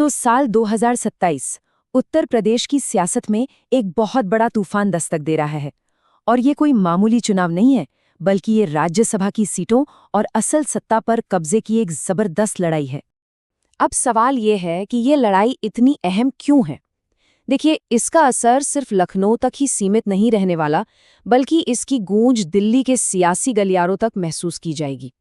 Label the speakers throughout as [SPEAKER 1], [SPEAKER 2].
[SPEAKER 1] तो साल 2027 उत्तर प्रदेश की सियासत में एक बहुत बड़ा तूफान दस्तक दे रहा है। और ये कोई मामूली चुनाव नहीं है, बल्कि ये राज्यसभा की सीटों और असल सत्ता पर कब्जे की एक जबरदस्त लड़ाई है। अब सवाल ये है कि ये लड़ाई इतनी अहम क्यों है। देखिए, इसका असर सिर्फ लखनऊ तक ही सीमित नहीं रहने वाला, बल्कि इसकी गूंज दिल्ली के सियासी गलियारों तक महसूस की जाएगी।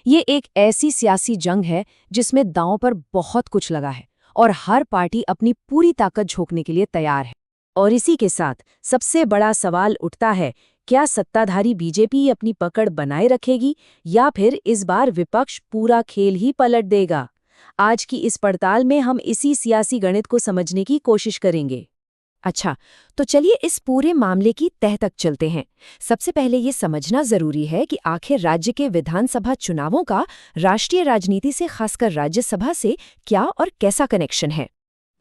[SPEAKER 1] ये एक ऐसी सियासी जंग है जिसमें दांव पर बहुत कुछ लगा है और हर पार्टी अपनी पूरी ताकत झोंकने के लिए तैयार है। और इसी के साथ सबसे बड़ा सवाल उठता है, क्या सत्ताधारी बीजेपी अपनी पकड़ बनाए रखेगी या फिर इस बार विपक्ष पूरा खेल ही पलट देगा? आज की इस पड़ताल में हम इसी सियासी गणित को समझने की कोशिश करेंगे। अच्छा, तो चलिए इस पूरे मामले की तह तक चलते हैं। सबसे पहले ये समझना जरूरी है कि आखिर राज्य के विधानसभा चुनावों का राष्ट्रीय राजनीति से, खासकर राज्यसभा से क्या और कैसा कनेक्शन है।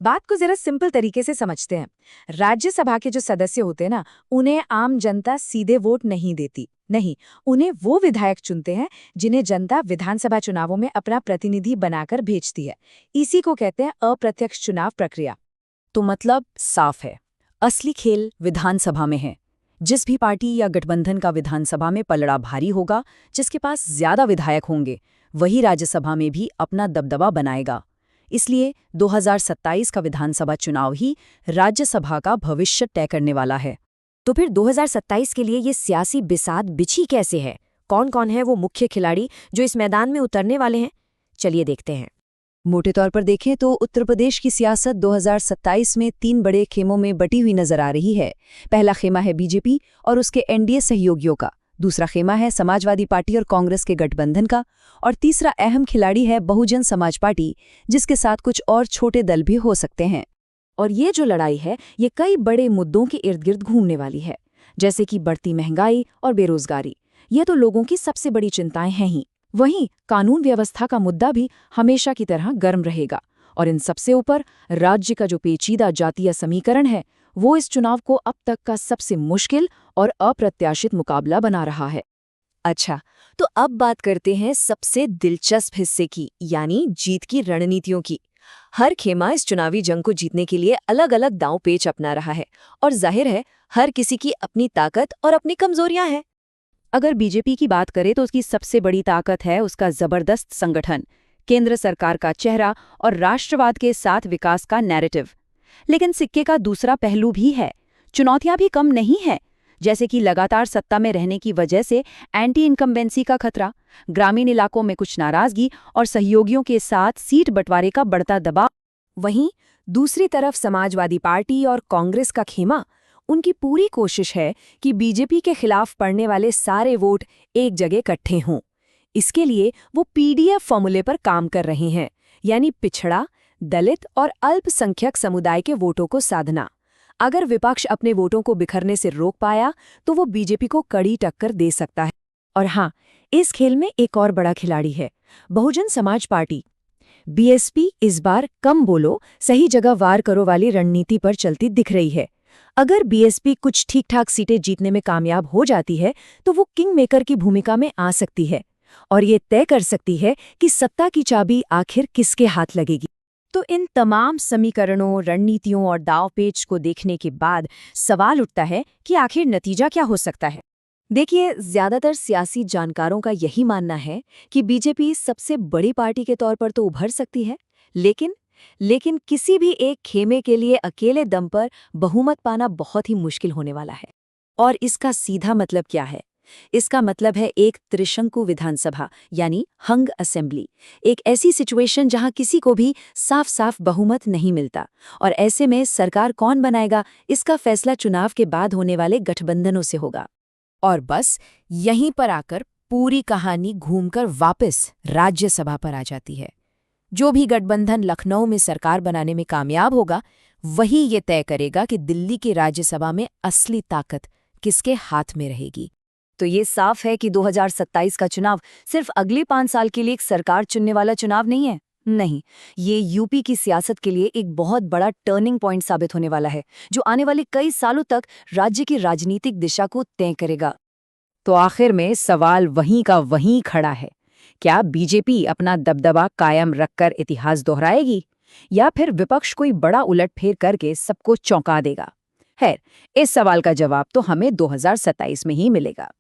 [SPEAKER 1] बात को जरा सिंपल तरीके से समझते हैं। राज्यसभा के जो सदस्य होते हैं ना, उन्हें आम जनता सीधे वोट नहीं देती। नहीं, उन्हें वो विधायक चुनते हैं जिन्हें जनता विधानसभा चुनावों में अपना प्रतिनिधि बनाकर भेजती है। इसी को कहते हैं अप्रत्यक्ष चुनाव प्रक्रिया। तो मतलब साफ है, असली खेल विधानसभा में है। जिस भी पार्टी या गठबंधन का विधानसभा में पलड़ा भारी होगा, जिसके पास ज्यादा विधायक होंगे, वही राज्यसभा में भी अपना दबदबा बनाएगा। इसलिए 2027 का विधानसभा चुनाव ही राज्यसभा का भविष्य तय करने वाला है। तो फिर 2027 के लिए ये सियासी बिसात बिछी कैसे है? कौन कौन है वो मुख्य खिलाड़ी जो इस मैदान में उतरने वाले हैं? चलिए देखते हैं। मोटे तौर पर देखें तो उत्तर प्रदेश की सियासत 2027 में 3 बड़े खेमों में बटी हुई नजर आ रही है। पहला खेमा है बीजेपी और उसके एनडीए सहयोगियों का, दूसरा खेमा है समाजवादी पार्टी और कांग्रेस के गठबंधन का, और तीसरा अहम खिलाड़ी है बहुजन समाज पार्टी, जिसके साथ कुछ और छोटे दल भी हो सकते हैं। और ये जो लड़ाई है, ये कई बड़े मुद्दों के इर्द गिर्द घूमने वाली है, जैसे कि बढ़ती महंगाई और बेरोजगारी। ये तो लोगों की सबसे बड़ी चिंताएं हैं ही। वहीं कानून व्यवस्था का मुद्दा भी हमेशा की तरह गर्म रहेगा। और इन सबसे ऊपर राज्य का जो पेचीदा जातीय समीकरण है, वो इस चुनाव को अब तक का सबसे मुश्किल और अप्रत्याशित मुकाबला बना रहा है। अच्छा, तो अब बात करते हैं सबसे दिलचस्प हिस्से की, यानी जीत की रणनीतियों की। हर खेमा इस चुनावी जंग को जीतने के लिए अलग अलग दांव पेच अपना रहा है, और जाहिर है हर किसी की अपनी ताकत और अपनी कमजोरियां हैं। अगर बीजेपी की बात करें तो उसकी सबसे बड़ी ताकत है उसका जबरदस्त संगठन, केंद्र सरकार का चेहरा और राष्ट्रवाद के साथ विकास का नैरेटिव। लेकिन सिक्के का दूसरा पहलू भी है। चुनौतियां भी कम नहीं है, जैसे कि लगातार सत्ता में रहने की वजह से एंटी इनकम्बेंसी का खतरा, ग्रामीण इलाकों में कुछ नाराजगी और सहयोगियों के साथ सीट बंटवारे का बढ़ता दबाव। वहीं दूसरी तरफ समाजवादी पार्टी और कांग्रेस का खेमा, उनकी पूरी कोशिश है कि बीजेपी के खिलाफ पड़ने वाले सारे वोट एक जगह इकट्ठे हों। इसके लिए वो पीडीएफ फॉर्मूले पर काम कर रहे हैं, यानी पिछड़ा, दलित और अल्पसंख्यक समुदाय के वोटों को साधना। अगर विपक्ष अपने वोटों को बिखरने से रोक पाया तो वो बीजेपी को कड़ी टक्कर दे सकता है। और हाँ, इस खेल में एक और बड़ा खिलाड़ी है, बहुजन समाज पार्टी। बीएसपी इस बार कम बोलो सही जगह वार करो वाली रणनीति पर चलती दिख रही है। अगर बीएसपी कुछ ठीक ठाक सीटें जीतने में कामयाब हो जाती है तो वो किंग मेकर की भूमिका में आ सकती है और ये तय कर सकती है कि सत्ता की चाबी आखिर किसके हाथ लगेगी। तो इन तमाम समीकरणों, रणनीतियों और दांवपेच को देखने के बाद सवाल उठता है कि आखिर नतीजा क्या हो सकता है। देखिए, ज्यादातर सियासी जानकारों का यही मानना है कि बीजेपी सबसे बड़ी पार्टी के तौर पर तो उभर सकती है, लेकिन किसी भी एक खेमे के लिए अकेले दम पर बहुमत पाना बहुत ही मुश्किल होने वाला है। और इसका सीधा मतलब क्या है? इसका मतलब है एक त्रिशंकु विधानसभा, यानी हंग असेंबली। एक ऐसी सिचुएशन जहां किसी को भी साफ साफ बहुमत नहीं मिलता, और ऐसे में सरकार कौन बनाएगा, इसका फैसला चुनाव के बाद होने वाले गठबंधनों से होगा। और बस यहीं पर आकर पूरी कहानी घूमकर वापस राज्यसभा पर आ जाती है। जो भी गठबंधन लखनऊ में सरकार बनाने में कामयाब होगा, वही ये तय करेगा कि दिल्ली की राज्यसभा में असली ताकत किसके हाथ में रहेगी। तो ये साफ है कि 2027 का चुनाव सिर्फ अगले 5 साल के लिए एक सरकार चुनने वाला चुनाव नहीं है। नहीं, ये यूपी की सियासत के लिए एक बहुत बड़ा टर्निंग पॉइंट साबित होने वाला है, जो आने वाले कई सालों तक राज्य की राजनीतिक दिशा को तय करेगा। तो आखिर में सवाल वहीं का वहीं खड़ा है, क्या बीजेपी अपना दबदबा कायम रखकर इतिहास दोहराएगी,
[SPEAKER 2] या फिर विपक्ष कोई बड़ा उलटफेर करके सबको चौंका देगा? खैर, इस सवाल का जवाब तो हमें 2027 में ही मिलेगा।